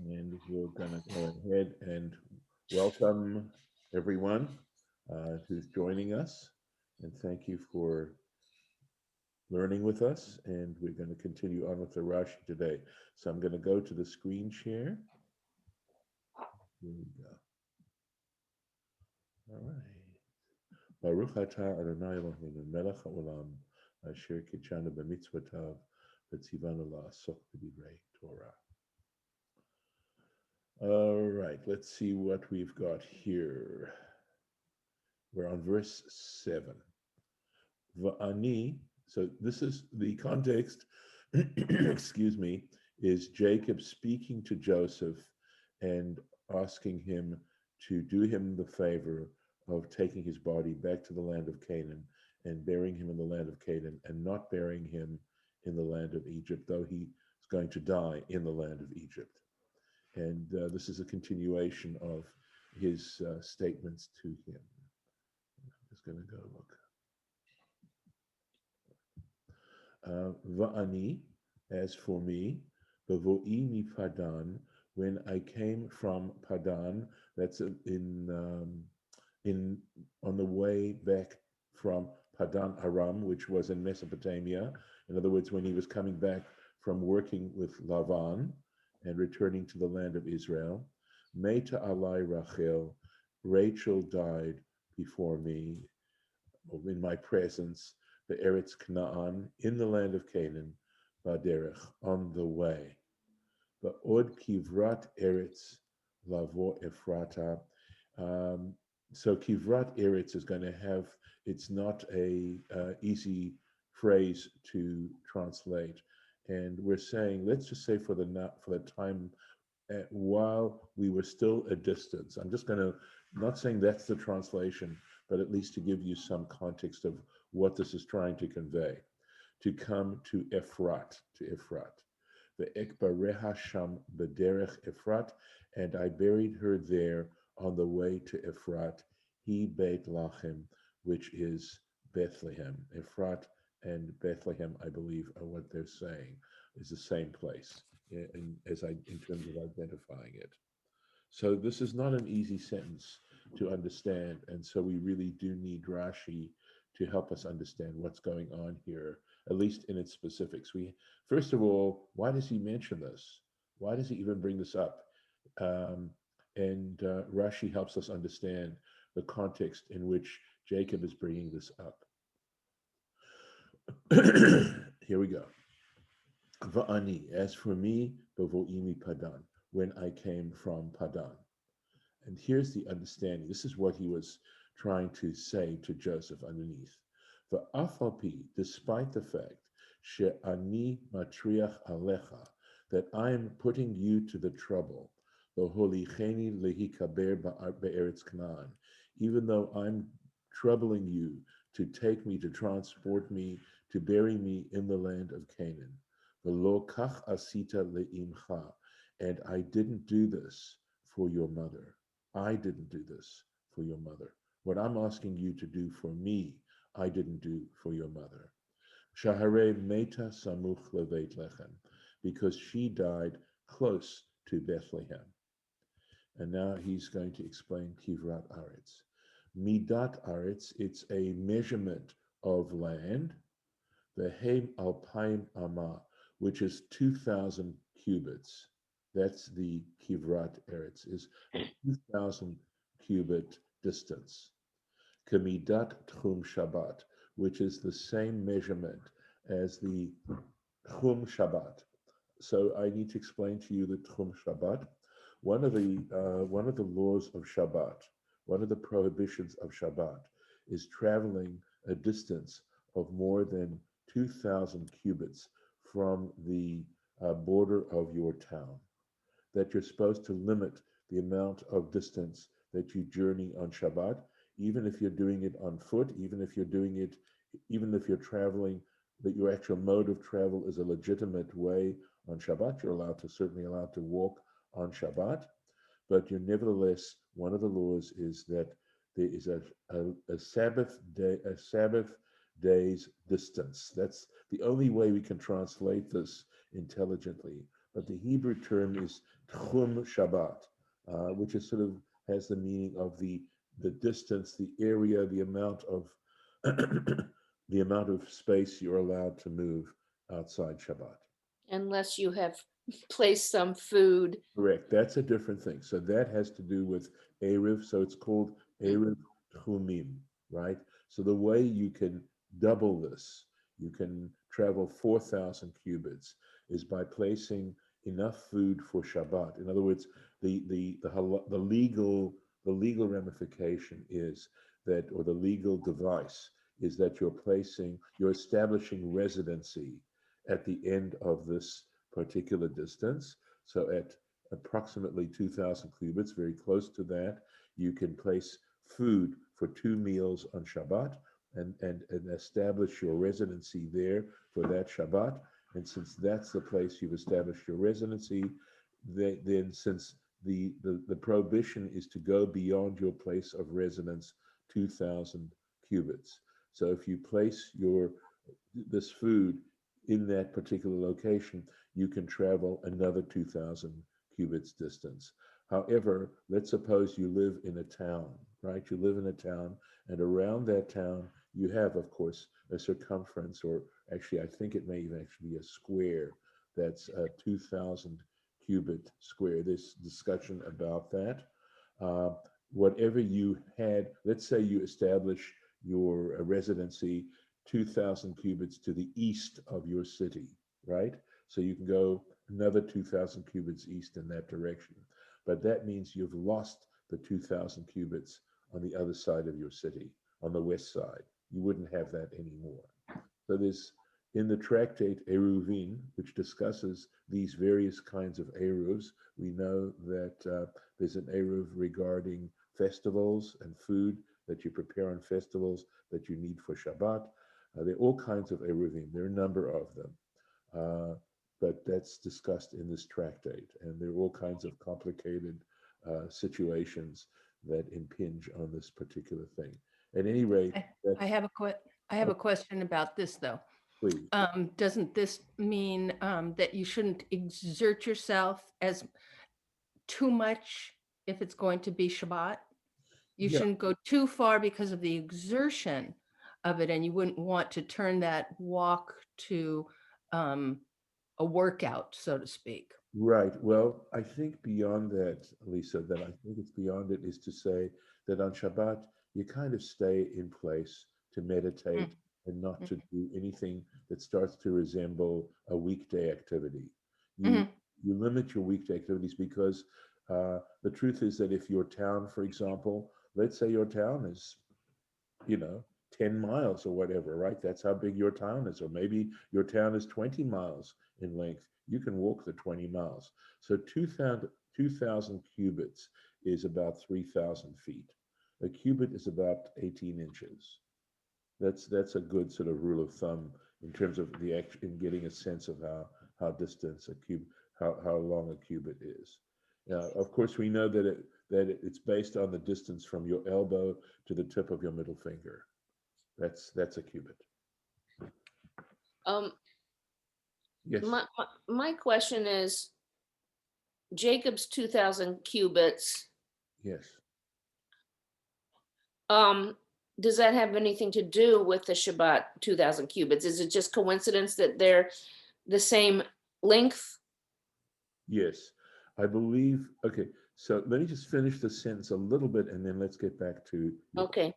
And we're going to go ahead and welcome everyone who's joining us. And thank you for learning with us. And we're going to continue on with the Rashi today. So I'm going to go to the screen share. Here we go. All right. Baruch atah Adonai Eloheinu melech haolam asher kitshanu b'mitzvotav v'tzivanu la'asok b'divrei Torah. All right, let's see what we've got here. We're on verse 7. Va'ani, so this is the context, excuse me, is Jacob speaking to Joseph and asking him to do him the favor of taking his body back to the land of Canaan and burying him in the land of Canaan and not burying him in the land of Egypt, though he is going to die in the land of Egypt. And this is a continuation of his statements to him. I'm just going to go look. Va'ani, as for me, bavo'i mi Padan, when I came from Padan, that's in on the way back from Padan Aram, which was in Mesopotamia. In other words, when he was coming back from working with Lavan and returning to the land of Israel, Meta alai Rachel, Rachel died before me, in my presence, the Eretz Canaan, in the land of Canaan, Baderech, on the way. But Od Kivrat Eretz Lavo Ephrata. So Kivrat Eretz is going to have, it's not a easy phrase to translate. And we're saying, let's just say for the time while we were still a distance. I'm just going to, not saying that's the translation, but at least to give you some context of what this is trying to convey. To come to Ephrat, the Ekbareha Sham Bederech Ephrat, and I buried her there on the way to Ephrat, he Beit Lachem, which is Bethlehem. Ephrat and Bethlehem, I believe, are what they're saying, is the same place in terms of identifying it. So this is not an easy sentence to understand, and so we really do need Rashi to help us understand what's going on here, at least in its specifics. We first of all, why does he mention this? Why does he even bring this up? And Rashi helps us understand the context in which Jacob is bringing this up. Here we go. Va'ani, as for me, bavo'imi Padan, when I came from Padan. And here's the understanding. This is what he was trying to say to Joseph underneath. Va'afalpi, despite the fact, she'ani matriach alecha, that I am putting you to the trouble, v'holicheni lehikaber be'eretz Canaan, even though I'm troubling you to take me, to transport me, to bury me in the land of Canaan. V'lo kach asita le'imcha, and I didn't do this for your mother. I didn't do this for your mother. What I'm asking you to do for me, I didn't do for your mother. Shahare meta samuch levet lechem, because she died close to Bethlehem. And now he's going to explain Kivrat Aretz. Midat Aretz, it's a measurement of land. The Heim Alpaim Ama, which is 2,000 cubits. That's the Kivrat Eretz, is a 2,000 cubit distance. Kamidat Tchum Shabbat, which is the same measurement as the Tchum Shabbat. So I need to explain to you the Tchum Shabbat. One of the laws of Shabbat, one of the prohibitions of Shabbat, is traveling a distance of more than 2,000 cubits from the border of your town. That you're supposed to limit the amount of distance that you journey on Shabbat, even if you're doing it on foot, even if you're traveling, that your actual mode of travel is a legitimate way on Shabbat. You're certainly allowed to walk on Shabbat, but you're nevertheless, one of the laws is that there is a Sabbath day's distance. That's the only way we can translate this intelligently. but the Hebrew term is Tchum Shabbat, which is sort of has the meaning of the distance, the area, the amount of the amount of space you're allowed to move outside Shabbat. Unless you have placed some food. Correct. That's a different thing. So that has to do with Erev. So it's called Mm. Erev Tchumim, right? So the way you can double this, you can travel 4,000 cubits, is by placing enough food for Shabbat. In other words, the legal ramification is that, or the legal device is that you're establishing residency at the end of this particular distance. So at approximately 2,000 cubits, very close to that, you can place food for 2 meals on Shabbat and establish your residency there for that Shabbat. And since that's the place you've established your residency, then since the prohibition is to go beyond your place of residence 2,000 cubits. So if you place this food in that particular location, you can travel another 2,000 cubits distance. However, let's suppose you live in a town, right? You live in a town, and around that town, you have, of course, a circumference, or actually, I think it may even actually be a square that's a 2,000 cubit square. There's discussion about that. Uh, Whatever you had, let's say you establish your residency 2,000 cubits to the east of your city, right? So you can go another 2,000 cubits east in that direction. But that means you've lost the 2,000 cubits on the other side of your city, on the west side. You wouldn't have that anymore. So there's in the tractate Eruvin, which discusses these various kinds of Eruvs, we know that there's an Eruv regarding festivals and food that you prepare on festivals that you need for Shabbat. There are all kinds of Eruvim. There are a number of them. But that's discussed in this tractate. And there are all kinds of complicated situations that impinge on this particular thing. At any rate, I that's, I have a I have a question about this, though. please. Doesn't this mean that you shouldn't exert yourself as too much if it's going to be Shabbat? You Yeah, shouldn't go too far because of the exertion of it, and you wouldn't want to turn that walk to um, a workout, so to speak. right. Well, I think beyond that, Lisa, that I think it's beyond it is to say that on Shabbat, you kind of stay in place to meditate Mm, and not to mhm, do anything that starts to resemble a weekday activity. You mhm, you limit your weekday activities because the truth is that if your town, for example, let's say your town is, you know, 10 miles or whatever, right? That's how big your town is. Or maybe your town is 20 miles in length. You can walk the 20 miles. So 2,000 cubits is about 3,000 feet. A cubit is about 18 inches. That's a good sort of rule of thumb in terms of in getting a sense of how distance a cube how long a cubit is. Of course, we know it's based on the distance from your elbow to the tip of your middle finger. That's a cubit. Um, Yes, my question is Jacob's 2,000 cubits. yes. Um, does that have anything to do with the Shabbat 2,000 cubits? Is it just coincidence that they're the same length? Yes, I believe. Okay, so let me just finish the sentence a little bit, and then let's get back to your question. Okay.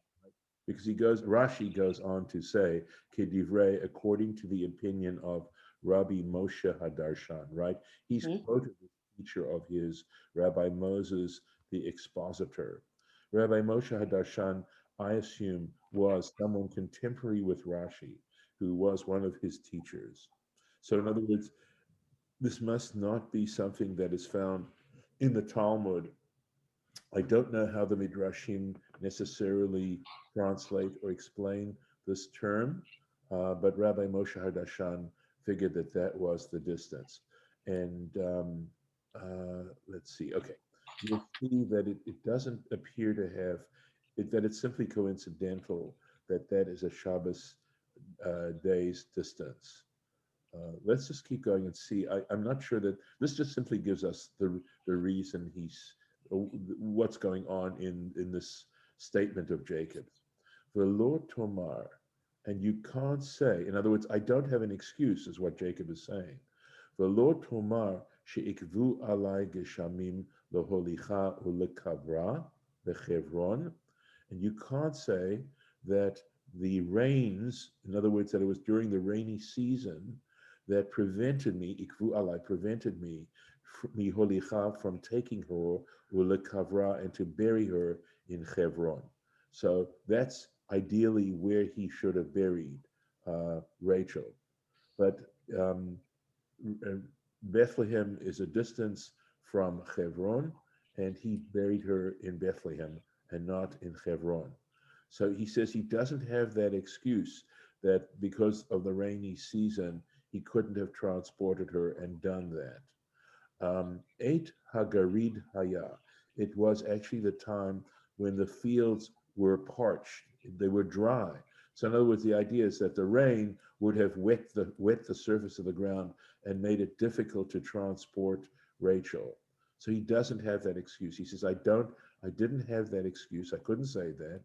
Because Rashi goes on to say, Kedivrei, according to the opinion of Rabbi Moshe Hadarshan, right? He's Mhm. quoted the teacher of his, Rabbi Moses, the expositor. Rabbi Moshe Hadarshan, I assume, was someone contemporary with Rashi, who was one of his teachers. So, in other words, this must not be something that is found in the Talmud. I don't know how the Midrashim necessarily translate or explain this term, but Rabbi Moshe Hardashan figured that that was the distance. And let's see, okay. You'll see that it doesn't appear to have, that it's simply coincidental that that is a Shabbos day's distance. let's just keep going and see. I'm not sure that this just simply gives us the reason what's going on in this statement of Jacob. The Lord Tomar, and you can't say, in other words, I don't have an excuse, is what Jacob is saying. The Lord Tomar, she'ikvu alai geshamim loholicha ulekavra bechevron, and you can't say that the rains, in other words, that it was during the rainy season that prevented me, ikvu alai, prevented me, miholicha, from taking her, ulekavra, and to bury her in Chevron. So that's ideally where he should have buried Rachel. But Bethlehem is a distance from Hebron, and he buried her in Bethlehem and not in Hebron. So he says he doesn't have that excuse that because of the rainy season, he couldn't have transported her and done that. Eight Hagarid Haya. It was actually the time when the fields were parched, they were dry. So in other words, the idea is that the rain would have wet the surface of the ground and made it difficult to transport Rachel. So he doesn't have that excuse. He says, I didn't have that excuse. I couldn't say that.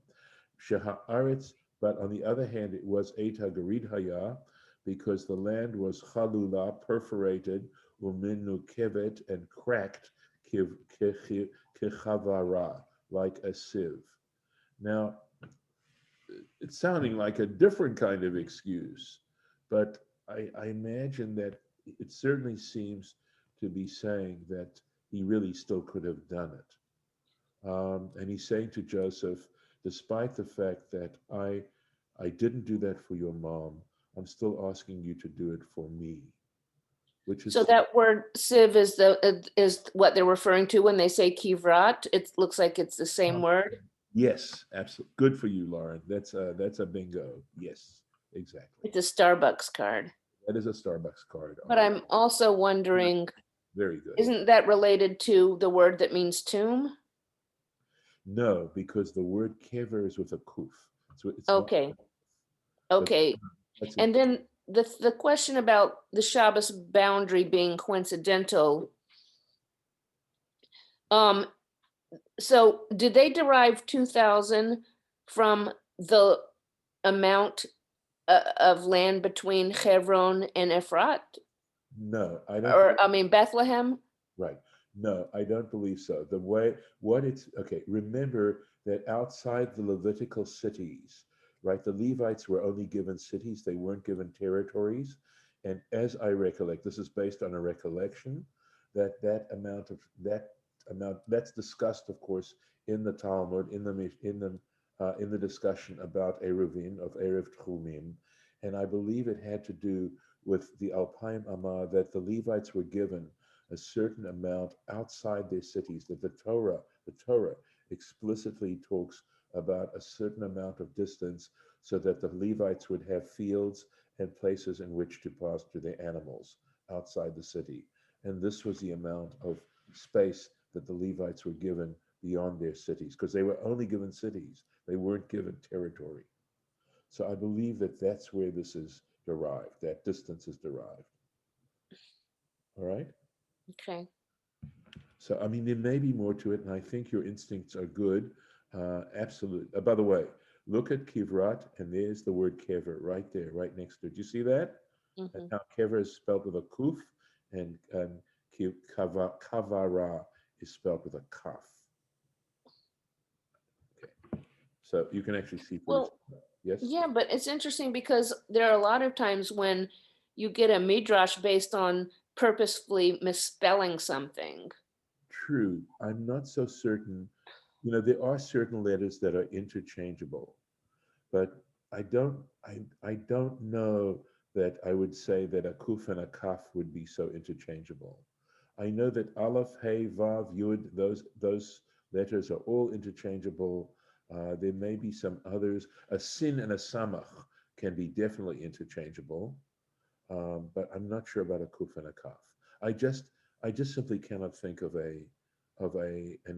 Sheha'aretz, but on the other hand, it was Eit HaGarid Haya, because the land was chalula, perforated, uminu kevet, and cracked, kechavara, like a sieve. Now, it's sounding like a different kind of excuse, but I imagine that it certainly seems to be saying that he really still could have done it. And he's saying to Joseph, despite the fact that I didn't do that for your mom, I'm still asking you to do it for me. Which is So that word sieve is what they're referring to when they say kivrat. It looks like it's the same word. Yes, absolutely. Good for you, Lauren. That's a bingo. Yes, exactly. It's a Starbucks card. That is a Starbucks card. But I'm also wondering, Very good. isn't that related to the word that means tomb? No, because the word kever is with a kuf. So it's Okay. Not, Okay. And then the question about the Shabbos boundary being coincidental. So did they derive 2,000 from the amount of land between Hebron and Ephrat? No, I don't. Or, I mean, Bethlehem? Right. No, I don't believe so. Okay, remember that outside the Levitical cities, right, the Levites were only given cities, they weren't given territories. And as I recollect, this is based on a recollection, that amount that's discussed, of course, in the Talmud, in the discussion about Eruvin of Erev Tchumim, and I believe it had to do with the Alpaim Amah, that the Levites were given a certain amount outside their cities, that the Torah explicitly talks about a certain amount of distance so that the Levites would have fields and places in which to pasture their animals outside the city. And this was the amount of space that the Levites were given beyond their cities, because they were only given cities. They weren't given territory. So I believe that that's where this is derived, that distance is derived. All right? Okay. So, I mean, there may be more to it, and I think your instincts are good. Absolutely. By the way, look at kivrat, and there's the word kever right there, right next to it. Do you see that? Mm-hmm. And now kever is spelled with a kuf, and kavara is spelled with a kaf. Okay. So you can actually see. Well, yes? Yeah, but it's interesting because there are a lot of times when you get a midrash based on purposefully misspelling something. True. I'm not so certain. You know, there are certain letters that are interchangeable, but I don't know that I would say that a kuf and a kaf would be so interchangeable. I know that aleph, hey, vav, yud, those letters are all interchangeable. There may be some others. A sin and a samach can be definitely interchangeable, but I'm not sure about a kuf and a kaf. I just simply cannot think of an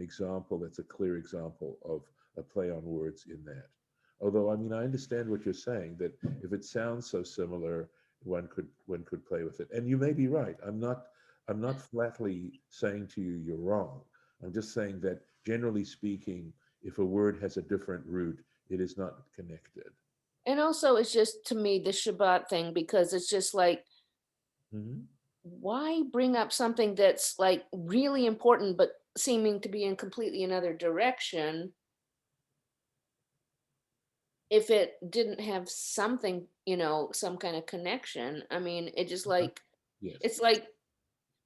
example that's a clear example of a play on words in that. Although, I mean, I understand what you're saying, that if it sounds so similar, one could play with it. And you may be right. I'm not flatly saying to you you're wrong. I'm just saying that generally speaking, if a word has a different root, it is not connected. And also, it's just to me the Shabbat thing, because it's just like, Mhm. why bring up something that's like really important, but seeming to be in completely another direction if it didn't have something, some kind of connection? I mean, it just Uh-huh. like, Yes. it's like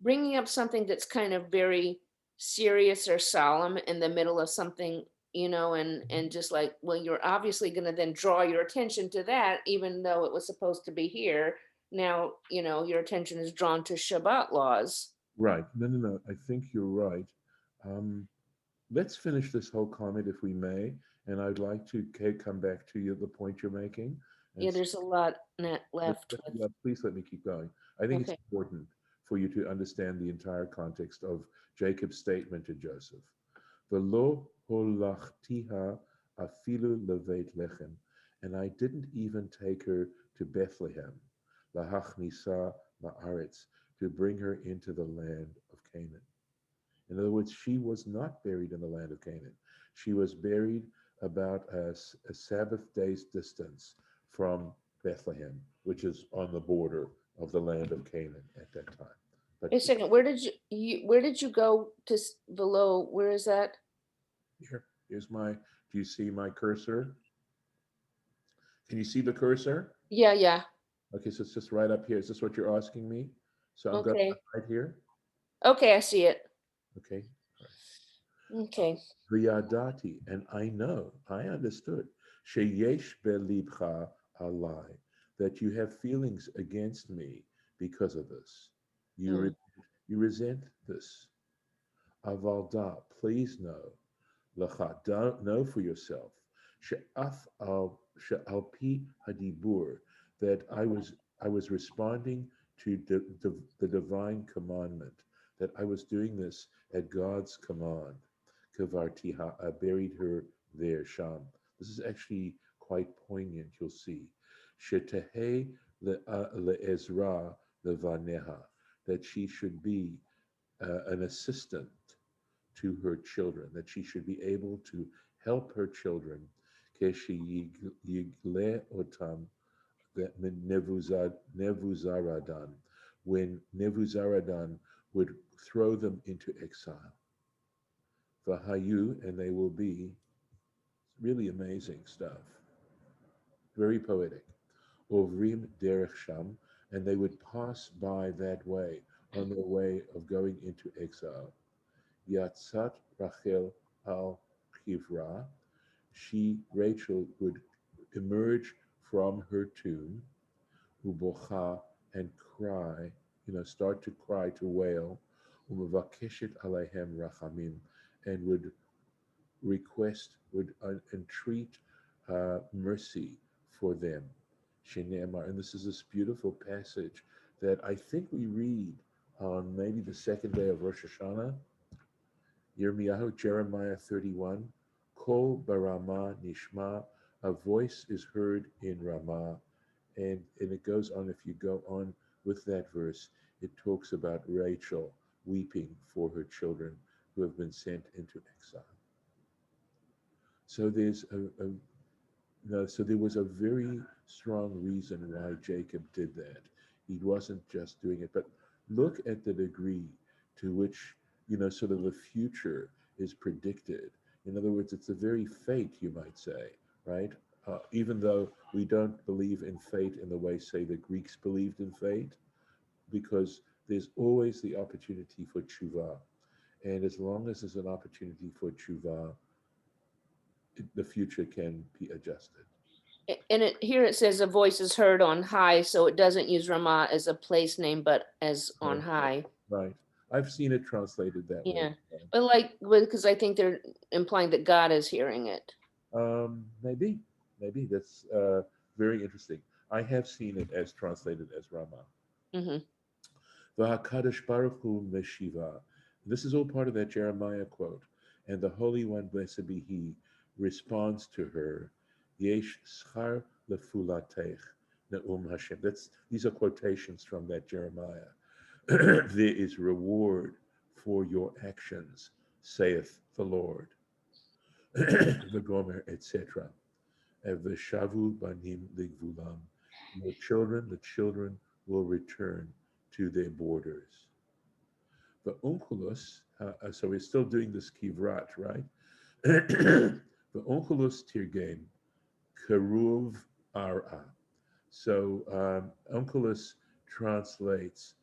bringing up something that's kind of very serious or solemn in the middle of something, Mhm. and just like, well, you're obviously going to then draw your attention to that, even though it was supposed to be here. Now, your attention is drawn to Shabbat laws. Right. No, no, no. I think you're right. Um, let's finish this whole comment if we may. And I'd like to, Kate, come back to you, the point you're making. And Yeah, there's a lot left with. please let me keep going. I think it's Okay. important for you to understand the entire context of Jacob's statement to Joseph. Velo holachtiha afilu levet lechem, and I didn't even take her to Bethlehem, lahachnisa laaretz, to bring her into the land of Canaan. In other words, she was not buried in the land of Canaan. She was buried about a Sabbath day's distance from Bethlehem, which is on the border of the land of Canaan at that time. But Wait a second. Where did you go to below? Where is that? here's my, do you see my cursor? Can you see the cursor? Yeah, yeah. Okay, so it's just right up here. Is this what you're asking me? So I'm going Okay. right here. Okay, I see it. Okay. All right. Okay. V'yadati, and I understood, sheyesh belibcha alai, that you have feelings against me because of this. You, Mm. you resent this. Avalda, please know, lacha, know for yourself, she'al pi hadibur, that I was responding to the divine commandment, that I was doing this at God's command. Kavartiha, I buried her there, Sham. This is actually quite poignant, you'll see. Shetehe le'ezra levaneha, that she should be an assistant to her children, that she should be able to help her children. Keshi yigle otam, that Nebuzaradan, when Nebuzaradan would throw them into exile. Vahayu, and they will be, really amazing stuff, very poetic. Ovrim derech sham, and they would pass by that way on their way of going into exile. Yatzat Rachel al Chivra, she, Rachel, would emerge from her tomb, ubocha, and cry, start to cry, to wail, umavakeshet alehem rachamim, and would request, would entreat mercy for them. Shenemar, and this is this beautiful passage that I think we read on maybe the second day of Rosh Hashanah, Yirmiyahu, Jeremiah 31, Kol barama nishma, a voice is heard in Ramah. And it goes on, if you go on with that verse, it talks about Rachel weeping for her children who have been sent into exile. So there's no, so there was a very strong reason why Jacob did that. He wasn't just doing it, but look at the degree to which, sort of the future is predicted. In other words, it's the very fate, you might say, right? Even though we don't believe in fate in the way, say, the Greeks believed in fate, because there's always the opportunity for tshuva. And as long as there's an opportunity for tshuva, the future can be adjusted. And here it says a voice is heard on high, so it doesn't use Ramah as a place name, but as on Right. high. Right. I've seen it translated that way. Yeah. But because I think they're implying that God is hearing it. Maybe that's very interesting. I have seen it as translated as Rama. Hmm. V'hakadosh Baruch Hu Meshiva. This is all part of that Jeremiah quote. And the Holy One, blessed be He, responds to her, Yesh schar lefulatech. Na'um Hashem. These are quotations from that Jeremiah. There is reward for your actions, saith the Lord. The Gomer, etc. Veshavu banim ligvulam. Your children, the children will return to their borders. The onkelos, so we're still doing this kivrat, right? The onkelos tirgem, keruv ara. So onkelos translates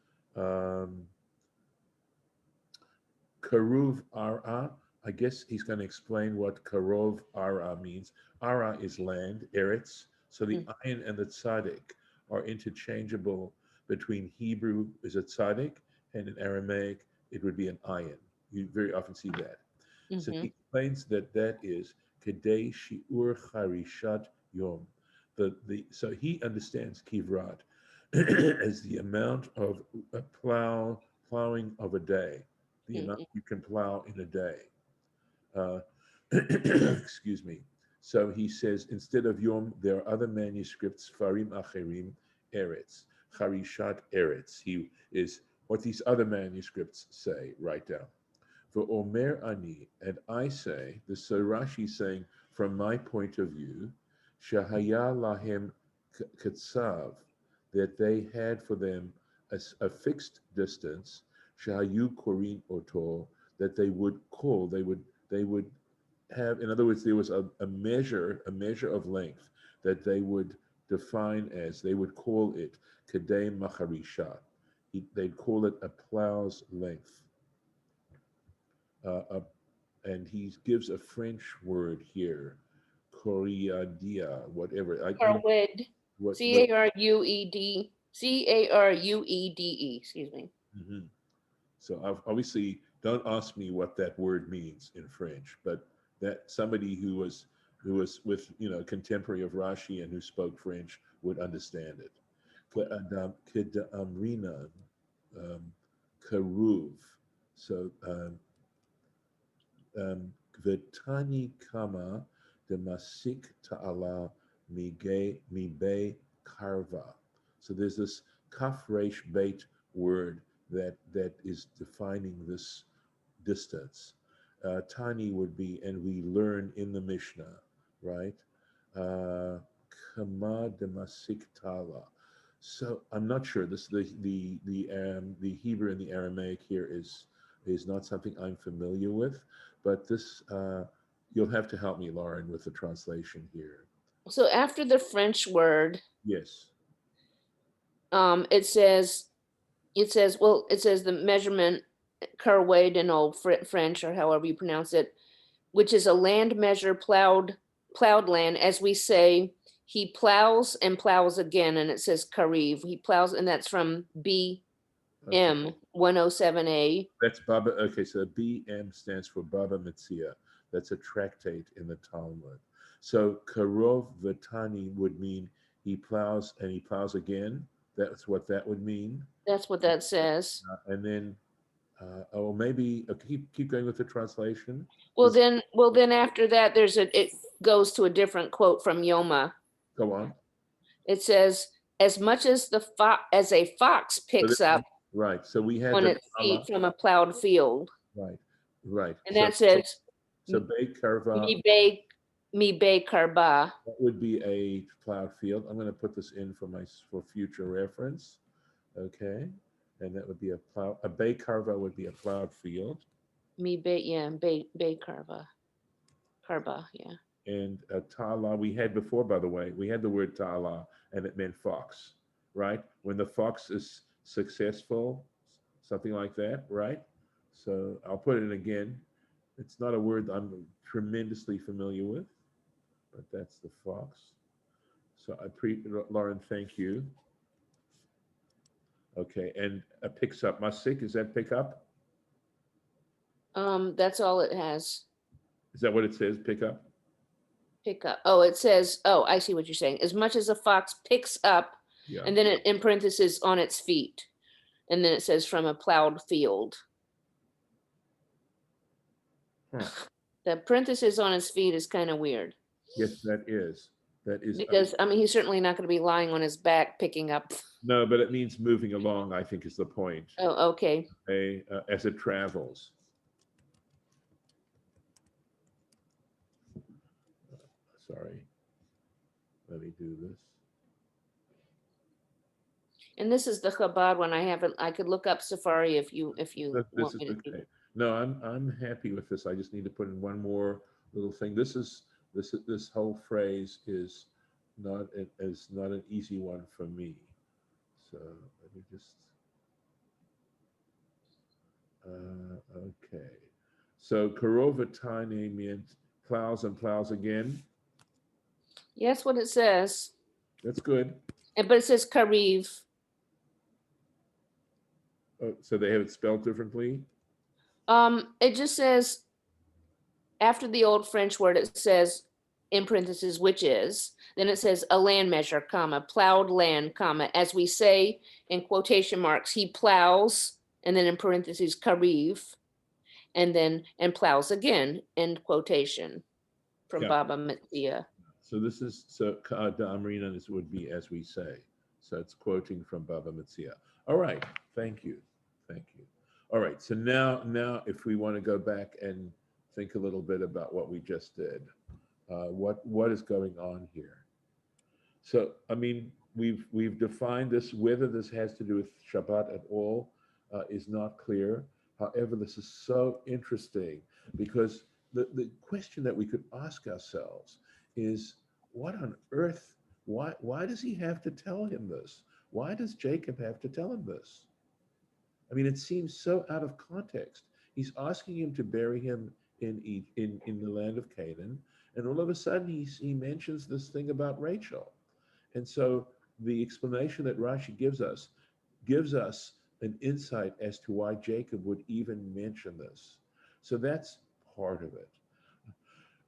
keruv ara. I guess he's going to explain what karov ara means. Ara is land, eretz. So the ayin and the tzaddik are interchangeable between Hebrew is a tzaddik, and in Aramaic it would be an ayin. You very often see that. So he explains that that is kedei shiur charishat yom. So he understands kivrat as the amount of a plowing of a day, the amount you can plow in a day. Excuse me. So he says, instead of Yom, there are other manuscripts, Farim Acherim, Eretz, Charishat Eretz. He is what these other manuscripts say, write down. For Omer Ani, and I say, the Rashi saying, from my point of view, Shahaya Lahem Ketsav, that they had for them a fixed distance, Shahayu Korin Oto, that they would call, they would have, in other words, there was a measure of length that they would define as, they would call it Kedei Macharisha. They'd call it a plow's length. And he gives a French word here, Coriadia, whatever. Carued, C-A-R-U-E-D, C-A-R-U-E-D-E, excuse me. Mm-hmm. So I've obviously, don't ask me what that word means in French, but that somebody who was with, contemporary of Rashi and who spoke French would understand it. Kedamrina, karuv. So Vetani kama demasik ta'ala mibe karva. So there's this kaf resh beit word that is defining this distance. Tani would be, and we learn in the Mishnah, right? Kama demasik ta'ala. So I'm not sure. This the Hebrew and the Aramaic here is not something I'm familiar with, but this you'll have to help me, Lauren, with the translation here. So after the French word, Yes. it says the measurement Carwade in Old French, or however you pronounce it, which is a land measure plowed land, as we say. He plows and plows again, and it says Kariv. He plows, and that's from BM 107A. That's Baba. Okay, so BM stands for Baba Metzia. That's a tractate in the Talmud. So Karov Vatani would mean he plows and he plows again. That's what that would mean. That's what that says. And then, maybe keep going with the translation. Well, then after that, it goes to a different quote from Yoma. Go on. It says, as much as a fox picks up right. So we had on its feet from a plowed field. Right. And that says, so Bay Karva. Mi Bay Karba. That would be a plowed field. I'm going to put this in for future reference. Okay. And that would be a Bay Karva would be a plowed field. Mi Bay, yeah, Bay Karva. Karba, yeah. And Ta'ala, we had before, by the way, we had the word Ta'ala, and it meant fox, right? When the fox is successful, something like that, right? So I'll put it again. It's not a word I'm tremendously familiar with, but that's the fox. So Lauren, thank you. Okay, and picks up. Masik, is that pick up? That's all it has. Is that what it says, pick up? Pick up. Oh, it says, I see what you're saying. As much as a fox picks up, yeah. And then in parentheses, on its feet. And then it says from a plowed field. Huh. The parenthesis on its feet is kind of weird. Yes, that is. That is, Because, I mean, he's certainly not gonna be lying on his back picking up. no, but it means moving along, I think is the point, Oh, okay. okay, as it travels. Sorry, let me do this. And this is the Chabad one. I haven't, I could look up Safari if you This want is me to do okay. that. No, I'm happy with this. I just need to put in one more little thing. This whole phrase is not an easy one for me. So let me just okay. So Karovatane means plows and plows again. Yeah, that's what it says. That's good. But it says Kariv. Oh, so they have it spelled differently. It just says, after the old French word, it says in parentheses, which is, then it says a land measure, comma, plowed land, comma, as we say in quotation marks, he plows, and then in parentheses, Kariv, and then, and plows again, end quotation, from Yeah. Baba Metzia. So this is so Amrina, this would be as we say. So it's quoting from Baba Metzia. All right, thank you, thank you. All right, so now if we want to go back and think a little bit about what we just did, what is going on here? So I mean, we've defined this. Whether this has to do with Shabbat at all is not clear. However, this is so interesting because the question that we could ask ourselves is, what on earth, why does he have to tell him this? Why does Jacob have to tell him this? I mean, it seems so out of context. He's asking him to bury him in the land of Canaan, and all of a sudden he mentions this thing about Rachel. And so the explanation that Rashi gives us an insight as to why Jacob would even mention this. So that's part of it.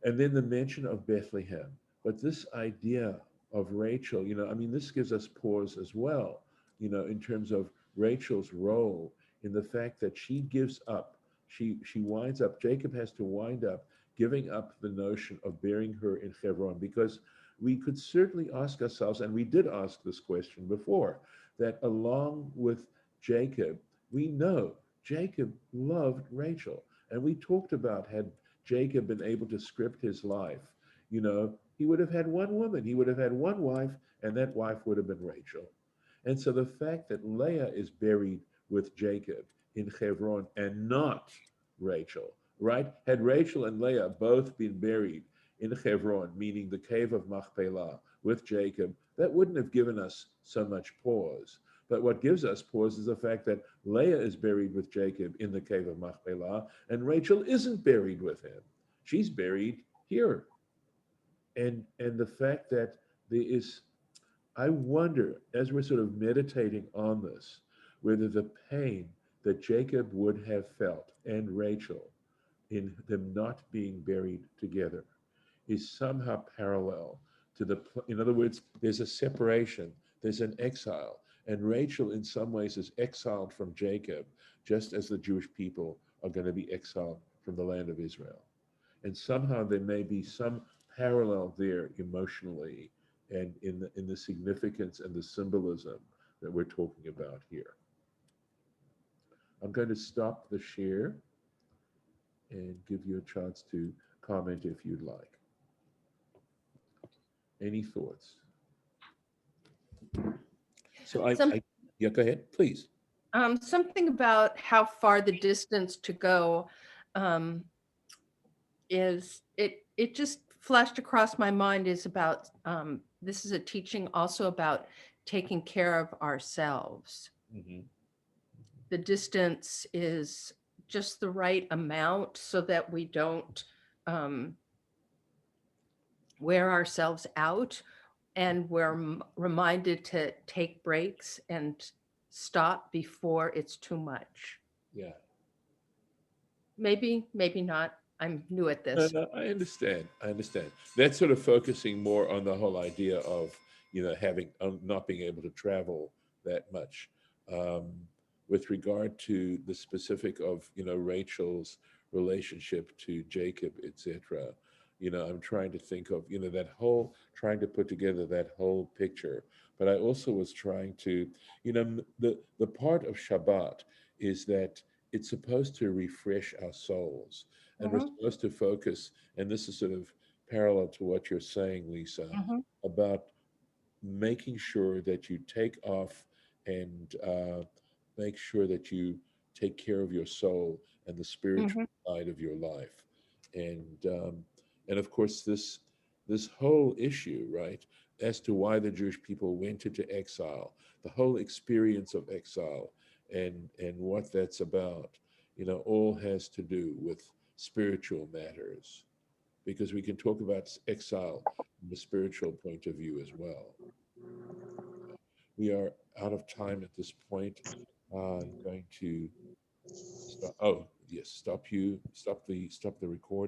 And then the mention of Bethlehem. But this idea of Rachel, I mean, this gives us pause as well, in terms of Rachel's role in the fact that she gives up, she winds up, Jacob has to wind up giving up the notion of burying her in Hebron, because we could certainly ask ourselves, and we did ask this question before, that along with Jacob, we know Jacob loved Rachel. And we talked about, had Jacob been able to script his life, he would have had one woman, he would have had one wife, and that wife would have been Rachel. And so the fact that Leah is buried with Jacob in Hebron and not Rachel, right? Had Rachel and Leah both been buried in Hebron, meaning the cave of Machpelah, with Jacob, that wouldn't have given us so much pause. But what gives us pause is the fact that Leah is buried with Jacob in the cave of Machpelah, and Rachel isn't buried with him. She's buried here. And the fact that there is, I wonder, as we're sort of meditating on this, whether the pain that Jacob would have felt and Rachel in them not being buried together is somehow parallel to in other words, there's a separation, there's an exile, and Rachel in some ways is exiled from Jacob, just as the Jewish people are going to be exiled from the land of Israel. And somehow there may be some parallel there emotionally and in the significance and the symbolism that we're talking about here. I'm going to stop the share and give you a chance to comment if you'd like. Any thoughts? So yeah, go ahead, please. Something about how far the distance to go is, it just flashed across my mind, is about, this is a teaching also about taking care of ourselves. Mm-hmm. The distance is just the right amount so that we don't wear ourselves out, and we're reminded to take breaks and stop before it's too much. Yeah. Maybe not. I'm new at this. No, I understand. That's sort of focusing more on the whole idea of, having not being able to travel that much. With regard to the specific of, Rachel's relationship to Jacob, etc. I'm trying to think of, that whole, trying to put together that whole picture. But I also was trying to, the part of Shabbat is that it's supposed to refresh our souls, and we're Mhm, supposed to focus, and this is sort of parallel to what you're saying, Lisa, mhm, about making sure that you take off and make sure that you take care of your soul and the spiritual mhm, side of your life, and of course this whole issue, right, as to why the Jewish people went into exile, the whole experience of exile, and what that's about, all has to do with spiritual matters, because we can talk about exile from a spiritual point of view as well. We are out of time at this point. I'm going to stop. Oh, yes, stop the recording.